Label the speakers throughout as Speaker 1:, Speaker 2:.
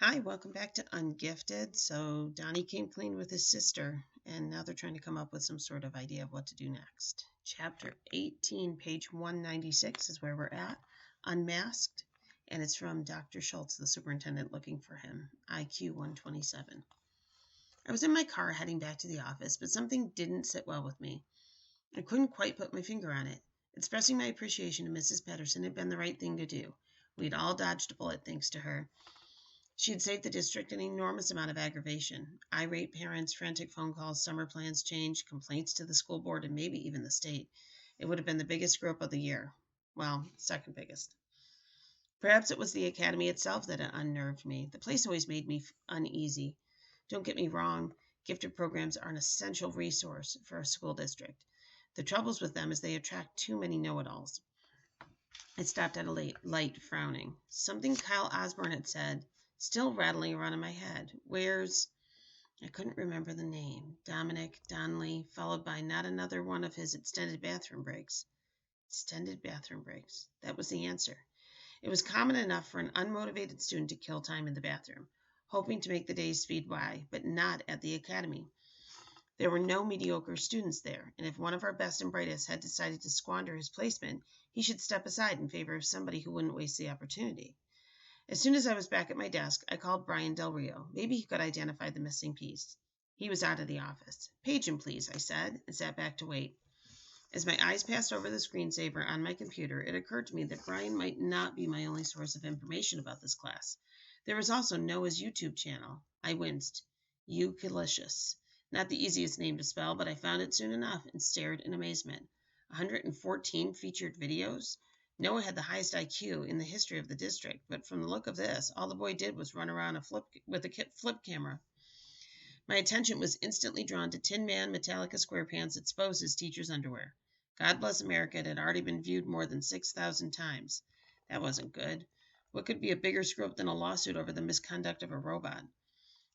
Speaker 1: Hi, welcome back to Ungifted. So Donnie came clean with his sister, and now they're trying to come up with some sort of idea of what to do next. Chapter 18, page 196 is where we're at, Unmasked, and it's from Dr. Schultz, the superintendent looking for him, IQ 127. I was in my car heading back to the office, but something didn't sit well with me. I couldn't quite put my finger on it. Expressing my appreciation to Mrs. Patterson had been the right thing to do. We'd all dodged a bullet thanks to her. She had saved the district an enormous amount of aggravation. Irate parents, frantic phone calls, summer plans changed, complaints to the school board, and maybe even the state. It would have been the biggest screw up of the year. Well, second biggest. Perhaps it was the academy itself that had unnerved me. The place always made me uneasy. Don't get me wrong, gifted programs are an essential resource for a school district. The troubles with them is they attract too many know-it-alls. I stopped at a light, frowning. Something Kyle Osborne had said, still rattling around in my head. I couldn't remember the name. Dominic, Donnelly, followed by not another one of his extended bathroom breaks. Extended bathroom breaks. That was the answer. It was common enough for an unmotivated student to kill time in the bathroom, hoping to make the days speed by, but not at the academy. There were no mediocre students there, and if one of our best and brightest had decided to squander his placement, he should step aside in favor of somebody who wouldn't waste the opportunity. As soon as I was back at my desk, I called Brian Del Rio. Maybe he could identify the missing piece. He was out of the office. "Page him, please," I said, and sat back to wait. As my eyes passed over the screensaver on my computer, it occurred to me that Brian might not be my only source of information about this class. There was also Noah's YouTube channel. I winced. Eucalicious. Not the easiest name to spell, but I found it soon enough and stared in amazement. 114 featured videos? Noah had the highest IQ in the history of the district, but from the look of this, all the boy did was run around with a flip camera. My attention was instantly drawn to Tin Man Metallica SquarePants expose his teacher's underwear. God Bless America had already been viewed more than 6,000 times. That wasn't good. What could be a bigger screw-up than a lawsuit over the misconduct of a robot?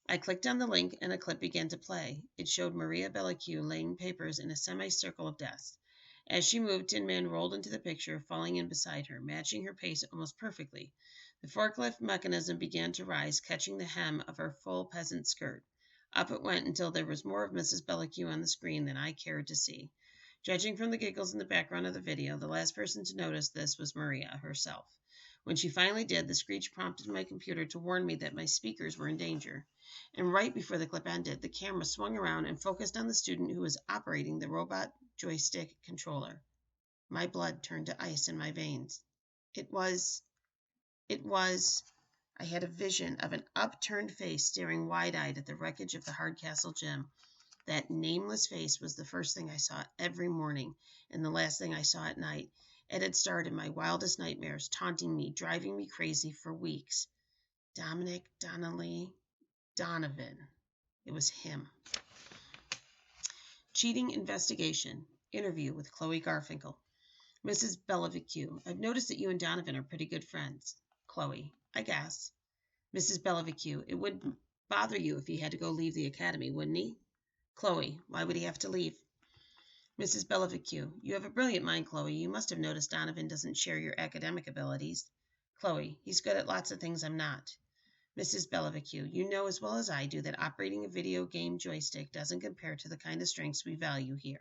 Speaker 1: I clicked on the link and a clip began to play. It showed Maria Bellicue laying papers in a semicircle of desks. As she moved, Tin Man rolled into the picture, falling in beside her, matching her pace almost perfectly. The forklift mechanism began to rise, catching the hem of her full peasant skirt. Up it went until there was more of Mrs. Bellicue on the screen than I cared to see. Judging from the giggles in the background of the video, the last person to notice this was Maria herself. When she finally did, the screech prompted my computer to warn me that my speakers were in danger. And right before the clip ended, the camera swung around and focused on the student who was operating the robot joystick controller. My blood turned to ice in my veins. It was, I had a vision of an upturned face staring wide-eyed at the wreckage of the Hardcastle gym. That nameless face was the first thing I saw every morning and the last thing I saw at night. It had starred in my wildest nightmares, taunting me, driving me crazy for weeks. Dominic, Donnelly, Donovan. It was him. Cheating investigation. Interview with Chloe Garfinkel. Mrs. Bellicue, I've noticed that you and Donovan are pretty good friends. Chloe, I guess. Mrs. Bellicue, it wouldn't bother you if he had to go leave the academy, wouldn't he? Chloe, why would he have to leave? Mrs. Bellicue, you have a brilliant mind, Chloe. You must have noticed Donovan doesn't share your academic abilities. Chloe, he's good at lots of things I'm not. Mrs. Bellicue, you know as well as I do that operating a video game joystick doesn't compare to the kind of strengths we value here.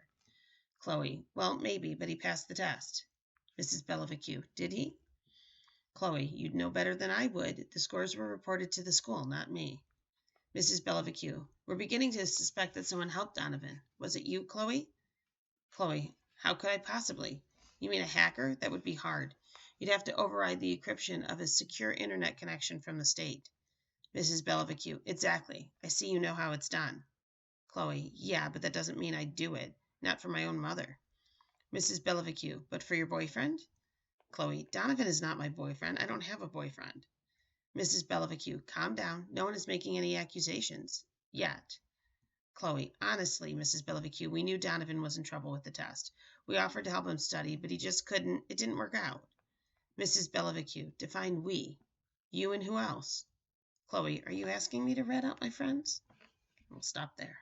Speaker 1: Chloe, well, maybe, but he passed the test. Mrs. Bellicue, did he? Chloe, you'd know better than I would. The scores were reported to the school, not me. Mrs. Bellicue, we're beginning to suspect that someone helped Donovan. Was it you, Chloe? Chloe, how could I possibly? You mean a hacker? That would be hard. You'd have to override the encryption of his secure internet connection from the state. Mrs. Bellicue, exactly. I see you know how it's done. Chloe, yeah, but that doesn't mean I'd do it. Not for my own mother. Mrs. Bellicue, but for your boyfriend? Chloe, Donovan is not my boyfriend. I don't have a boyfriend. Mrs. Bellicue, calm down. No one is making any accusations. Yet. Chloe, honestly, Mrs. Bellicue, we knew Donovan was in trouble with the test. We offered to help him study, but he just couldn't. It didn't work out. Mrs. Bellicue, define we. You and who else? Chloe, are you asking me to rat out my friends? We'll stop there.